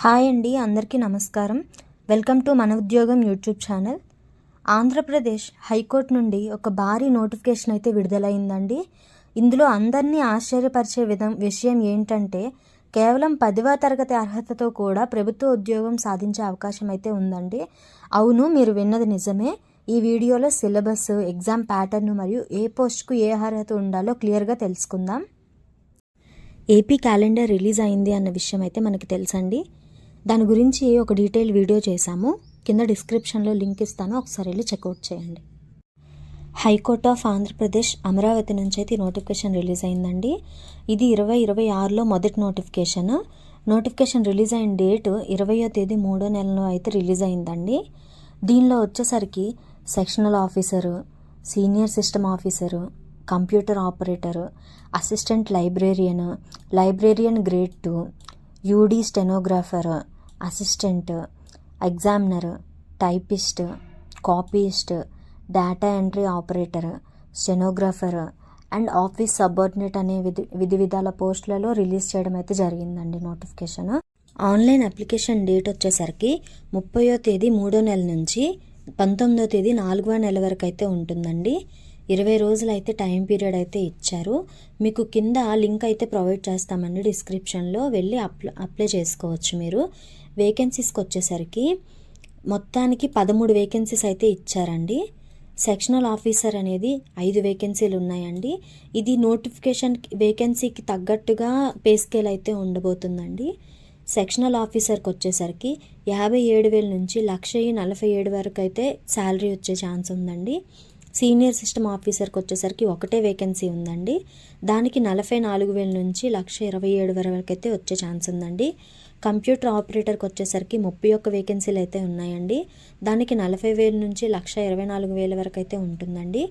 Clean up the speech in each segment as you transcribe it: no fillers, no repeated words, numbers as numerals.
Hi అండి, అందరికీ నమస్కారం. వెల్కమ్ టు మన ఉద్యోగం యూట్యూబ్ ఛానల్. ఆంధ్రప్రదేశ్ హైకోర్టు నుండి ఒక భారీ నోటిఫికేషన్ అయితే విడుదలైందండి. ఇందులో అందరినీ ఆశ్చర్యపరిచే విషయం ఏంటంటే కేవలం 10వ తరగతి అర్హతతో కూడా ప్రభుత్వ ఉద్యోగం సాధించే అవకాశం అయితే ఉందండి. అవును, మీరు విన్నది నిజమే. ఈ వీడియోలో సిలబస్, ఎగ్జామ్ ప్యాటర్న్ మరియు ఏ పోస్ట్కు ఏ అర్హత ఉండాలో క్లియర్గా తెలుసుకుందాం. ఏపీ క్యాలెండర్ రిలీజ్ అయింది అన్న విషయం అయితే మనకి తెలుసండి. దాని గురించి ఒక డీటెయిల్ వీడియో చేశాము. కింద డిస్క్రిప్షన్లో లింక్ ఇస్తాను, ఒకసారి వెళ్ళి చెక్అవుట్ చేయండి. హైకోర్ట్ ఆఫ్ ఆంధ్రప్రదేశ్ అమరావతి నుంచి అయితే నోటిఫికేషన్ రిలీజ్ అయిందండి. ఇది 2026లో మొదటి నోటిఫికేషన్ రిలీజ్ అయిన డేట్ 20వ తేదీ 3వ నెలలో అయితే రిలీజ్ అయిందండి. దీనిలో వచ్చేసరికి sectional officer, senior system officer, computer operator, assistant librarian grade 2, UD stenographer, assistant, examiner, typist, copyist, data entry operator, stenographer and office subordinate అనే విధి విధాల పోస్టులలో రిలీజ్ చేయడం అయితే జరిగిందండి నోటిఫికేషన్. ఆన్లైన్ అప్లికేషన్ డేట్ వచ్చేసరికి 30వ తేదీ 3వ నెల నుంచి 19వ తేదీ 4వ నెల వరకు అయితే ఉంటుందండి. 20 రోజులు అయితే టైం పీరియడ్ అయితే ఇచ్చారు. మీకు కింద లింక్ అయితే ప్రొవైడ్ చేస్తామండి, డిస్క్రిప్షన్లో వెళ్ళి అప్లై చేసుకోవచ్చు. మీరు వేకెన్సీస్కి వచ్చేసరికి మొత్తానికి 13 వేకెన్సీస్ అయితే ఇచ్చారండి. సెక్షనల్ ఆఫీసర్ అనేది 5 వేకెన్సీలు ఉన్నాయండి. ఇది నోటిఫికేషన్ వేకెన్సీకి తగ్గట్టుగా పే స్కేల్ అయితే ఉండబోతుందండి. సెక్షనల్ ఆఫీసర్కి వచ్చేసరికి 57,000 నుంచి 1,47,000 వరకు అయితే శాలరీ వచ్చే ఛాన్స్ ఉందండి. సీనియర్ సిస్టమ్ ఆఫీసర్కి వచ్చేసరికి ఒకటే వేకెన్సీ ఉందండి. దానికి 44,000 నుంచి 1,27,000 వరకు అయితే వచ్చే ఛాన్స్ ఉందండి. కంప్యూటర్ ఆపరేటర్కి వచ్చేసరికి 31 వేకెన్సీలు అయితే ఉన్నాయండి. దానికి 40,000 నుంచి 1,24,000 వరకు అయితే ఉంటుందండి.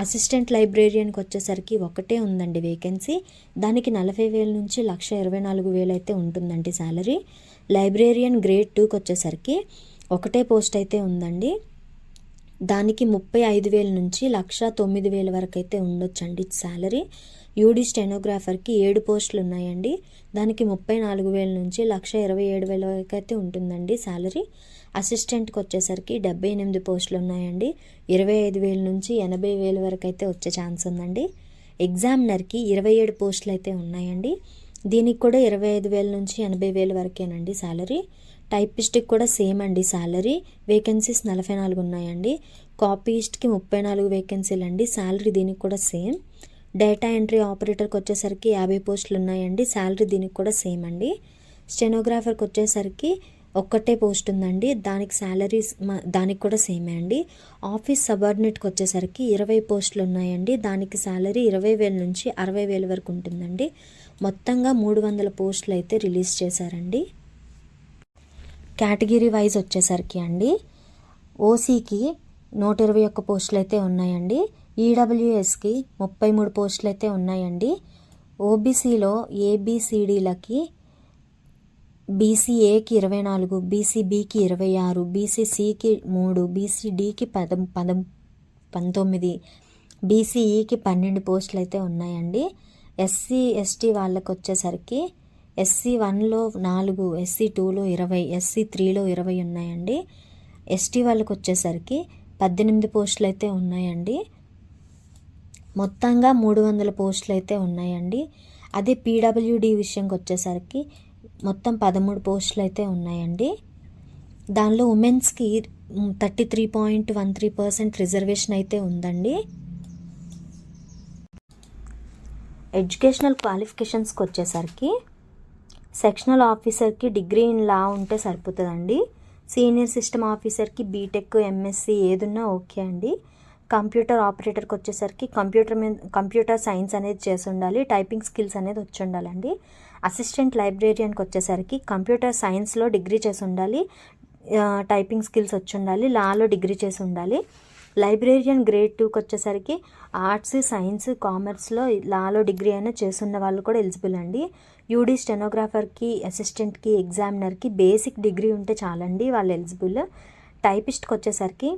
అసిస్టెంట్ లైబ్రేరియన్కి వచ్చేసరికి ఒకటే ఉందండి వేకెన్సీ. దానికి 40,000 నుంచి 1,24,000 అయితే ఉంటుందండి శాలరీ. లైబ్రేరియన్ గ్రేడ్ 2కి వచ్చేసరికి ఒకటే పోస్ట్ అయితే ఉందండి. దానికి 35,000 నుంచి 1,09,000 వరకు అయితే ఉండొచ్చండి శాలరీ. యూడీ స్టెనోగ్రాఫర్కి 7 పోస్టులు ఉన్నాయండి. దానికి 34,000 నుంచి 1,27,000 వరకు అయితే ఉంటుందండి శాలరీ. అసిస్టెంట్కి వచ్చేసరికి 78 పోస్టులు ఉన్నాయండి. 25,000 నుంచి 80,000 వరకు అయితే వచ్చే ఛాన్స్ ఉందండి. ఎగ్జామినర్కి 27 పోస్టులు అయితే ఉన్నాయండి. దీనికి కూడా 25,000 నుంచి 80,000 వరకేనండి శాలరీ. టైపిస్ట్కి కూడా సేమ్ అండి శాలరీ. వేకెన్సీస్ 44 ఉన్నాయండి. కాపీయిస్ట్కి 34 వేకెన్సీలు అండి. శాలరీ దీనికి కూడా సేమ్. డేటా ఎంట్రీ ఆపరేటర్కి వచ్చేసరికి 50 పోస్టులు ఉన్నాయండి. శాలరీ దీనికి కూడా సేమ్ అండి. స్టెనోగ్రాఫర్కి వచ్చేసరికి ఒక్కటే పోస్ట్ ఉందండి. దానికి శాలరీస్ దానికి కూడా సేమే అండి. ఆఫీస్ సబార్డినేట్కి వచ్చేసరికి 20 పోస్టులు ఉన్నాయండి. దానికి శాలరీ 20,000 నుంచి 60,000 వరకు ఉంటుందండి. మొత్తంగా 300 పోస్టులు అయితే రిలీజ్ చేశారండి. కేటగిరీ వైజ్ వచ్చేసరికి అండి, ఓసీకి 121 పోస్టులు అయితే ఉన్నాయండి. ఈడబ్ల్యూఎస్కి 33 పోస్టులు అయితే ఉన్నాయండి. ఓబీసీలో ఏబిసిడీలకి బీసీఏకి 24, బీసీబీకి 26, బీసీసీకి 3, బీసీడీకి 19, బీసీఈకి 12 పోస్టులు అయితే ఉన్నాయండి. ఎస్సీ ఎస్టీ వాళ్ళకి వచ్చేసరికి SC1లో 4, SC2లో 20, SC3లో 20 ఉన్నాయండి. ఎస్టీ వాళ్ళకి వచ్చేసరికి 18 పోస్టులు అయితే ఉన్నాయండి. మొత్తంగా 300 పోస్టులు అయితే ఉన్నాయండి. అదే పీడబ్ల్యూడి విషయంకి వచ్చేసరికి మొత్తం 13 పోస్టులు అయితే ఉన్నాయండి. దానిలో ఉమెన్స్కి 33.13% రిజర్వేషన్ అయితే ఉందండి. ఎడ్యుకేషనల్ క్వాలిఫికేషన్స్కి వచ్చేసరికి సెక్షనల్ ఆఫీసర్కి డిగ్రీ ఇన్ లా ఉంటే సరిపోతుందండి. సీనియర్ సిస్టమ్ ఆఫీసర్కి బీటెక్, ఎంఎస్సి ఏదున్నా ఓకే అండి. కంప్యూటర్ ఆపరేటర్కి వచ్చేసరికి కంప్యూటర్ సైన్స్ అనేది చేసి ఉండాలి. టైపింగ్ స్కిల్స్ అనేది వచ్చి ఉండాలండి. అసిస్టెంట్ లైబ్రేరియన్కి వచ్చేసరికి కంప్యూటర్ సైన్స్లో డిగ్రీ చేసి ఉండాలి. టైపింగ్ స్కిల్స్ వచ్చి ఉండాలి. లాలో డిగ్రీ చేసి ఉండాలి. లైబ్రేరియన్ గ్రేడ్ 2కి వచ్చేసరికి ఆర్ట్స్, సైన్స్, కామర్స్లో లాలో డిగ్రీ అయినా చేస్తున్న వాళ్ళు కూడా ఎలిజిబుల్ అండి. యూడీ స్టెనోగ్రాఫర్కి, అసిస్టెంట్కి, ఎగ్జామినర్కి బేసిక్ డిగ్రీ ఉంటే చాలండి, వాళ్ళు ఎలిజిబుల్. టైపిస్ట్కి వచ్చేసరికి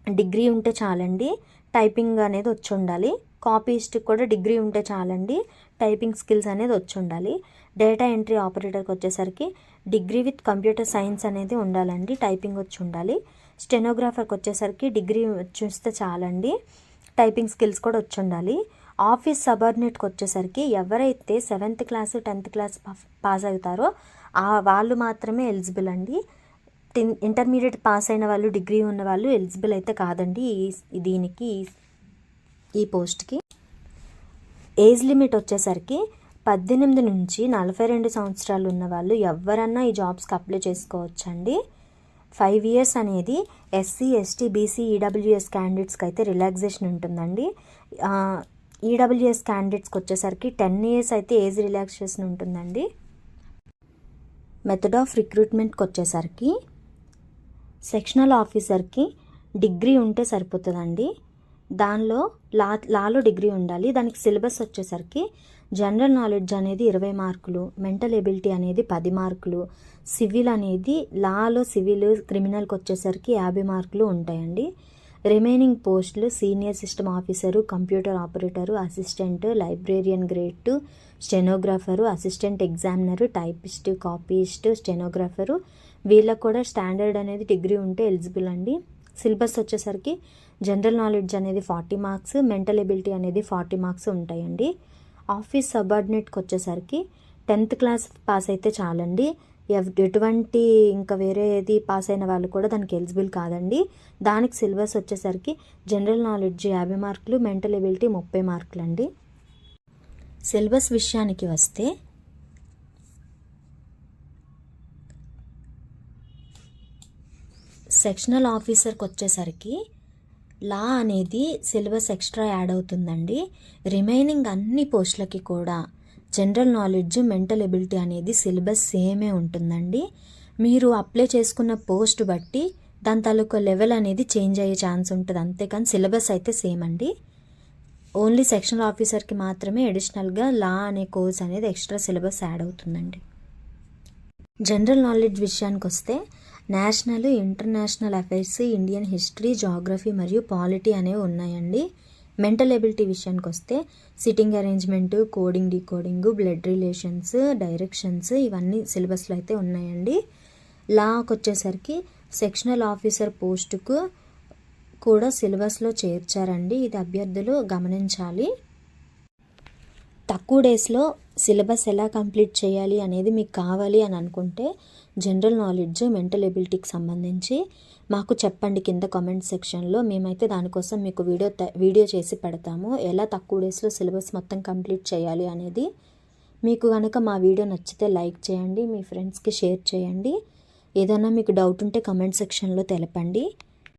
డిగ్రీ ఉంటే చాలండి, టైపింగ్ అనేది వచ్చి ఉండాలి. కాపీయిస్ట్కి కూడా డిగ్రీ ఉంటే చాలండి, టైపింగ్ స్కిల్స్ అనేది వచ్చి ఉండాలి. డేటా ఎంట్రీ ఆపరేటర్కి వచ్చేసరికి డిగ్రీ విత్ కంప్యూటర్ సైన్స్ అనేది ఉండాలండి, టైపింగ్ వచ్చి ఉండాలి. స్టెనోగ్రాఫర్కి వచ్చేసరికి డిగ్రీ చూస్తే చాలండి, టైపింగ్ స్కిల్స్ కూడా వచ్చి ఉండాలి. ఆఫీస్ సబార్డినేట్కి వచ్చేసరికి ఎవరైతే 7th class 10th class pass అవుతారో వాళ్ళు మాత్రమే ఎలిజిబుల్ అండి. ఇంటర్మీడియట్ పాస్ అయిన వాళ్ళు, డిగ్రీ ఉన్న వాళ్ళు ఎలిజిబుల్ అయితే కాదండి దీనికి, ఈ పోస్ట్కి. ఏజ్ లిమిట్ వచ్చేసరికి 18 నుంచి 42 సంవత్సరాలు ఉన్న వాళ్ళు ఎవరన్నా ఈ జాబ్స్కి అప్లై చేసుకోవచ్చండి. 5 years అనేది ఎస్సీ, ఎస్టీ, బీసీ, ఈడబ్ల్యూఎస్ క్యాండిడేట్స్కి అయితే రిలాక్సేషన్ ఉంటుందండి. ఈడబ్ల్యూఎస్ క్యాండిడేట్స్కి వచ్చేసరికి 10 years అయితే ఏజ్ రిలాక్సేషన్ ఉంటుందండి. మెథడ్ ఆఫ్ రిక్రూట్మెంట్కి వచ్చేసరికి సెక్షనల్ ఆఫీసర్కి డిగ్రీ ఉంటే సరిపోతుందండి. దానిలో లాలో డిగ్రీ ఉండాలి. దానికి సిలబస్ వచ్చేసరికి జనరల్ నాలెడ్జ్ అనేది 20 మార్కులు, మెంటల్ ఎబిలిటీ అనేది 10 మార్కులు, సివిల్ అనేది లాలో సివిల్, క్రిమినల్కి వచ్చేసరికి 50 మార్కులు ఉంటాయండి. రిమైనింగ్ పోస్టులు senior system officer, computer operator, assistant, librarian grade 2, stenographer, assistant examiner, typist, copyist, stenographer, వీళ్ళకు కూడా స్టాండర్డ్ అనేది డిగ్రీ ఉంటే ఎలిజిబుల్ అండి. సిలబస్ వచ్చేసరికి జనరల్ నాలెడ్జ్ అనేది 40 మార్క్స్, మెంటల్ ఎబిలిటీ అనేది 40 మార్క్స్ ఉంటాయండి. ఆఫీస్ సబార్డినేట్కి వచ్చేసరికి 10th క్లాస్ పాస్ అయితే చాలండి. ఎటువంటి ఇంకా వేరే ఏది పాస్ అయిన వాళ్ళు కూడా దానికి ఎలిజిబుల్ కాదండి. దానికి సిలబస్ వచ్చేసరికి జనరల్ నాలెడ్జ్ 50 మార్కులు, మెంటల్ ఎబిలిటీ 30 మార్కులు అండి. సిలబస్ విషయానికి వస్తే సెక్షనల్ ఆఫీసర్కి వచ్చేసరికి లా అనేది సిలబస్ ఎక్స్ట్రా యాడ్ అవుతుందండి. రిమైనింగ్ అన్ని పోస్టులకి కూడా జనరల్ నాలెడ్జ్, మెంటల్ ఎబిలిటీ అనేది సిలబస్ సేమే ఉంటుందండి. మీరు అప్లై చేసుకున్న పోస్ట్ బట్టి దాని తాలూకా లెవెల్ అనేది చేంజ్ అయ్యే ఛాన్స్ ఉంటుంది, అంతేకాని సిలబస్ అయితే సేమ్ అండి. ఓన్లీ సెక్షనల్ ఆఫీసర్కి మాత్రమే అడిషనల్గా లా అనే కోర్స్ అనేది ఎక్స్ట్రా సిలబస్ యాడ్ అవుతుందండి. జనరల్ నాలెడ్జ్ విషయానికి వస్తే national, international affairs, Indian history, geography మరియు పాలిటీ అనేవి ఉన్నాయండి. మెంటల్ ఎబిలిటీ విషయానికి వస్తే sitting arrangement, coding, decoding, blood relations, directions ఇవన్నీ సిలబస్లో అయితే ఉన్నాయండి. లాకి వచ్చేసరికి సెక్షనల్ ఆఫీసర్ పోస్టుకు కూడా సిలబస్లో చేర్చారండి. ఇది అభ్యర్థులు గమనించాలి. తక్కువ డేస్లో సిలబస్ ఎలా కంప్లీట్ చేయాలి అనేది మీకు కావాలి అని అనుకుంటే జనరల్ నాలెడ్జ్, మెంటల్ ఎబిలిటీకి సంబంధించి మాకు చెప్పండి కింద కామెంట్ సెక్షన్లో. మేమైతే దానికోసం మీకు వీడియో చేసి పెడతాము, ఎలా తక్కువ డేస్లో సిలబస్ మొత్తం కంప్లీట్ చేయాలి అనేది. మీకు కనుక మా వీడియో నచ్చితే లైక్ చేయండి, మీ ఫ్రెండ్స్కి షేర్ చేయండి. ఏదైనా మీకు డౌట్ ఉంటే కామెంట్ సెక్షన్లో తెలపండి.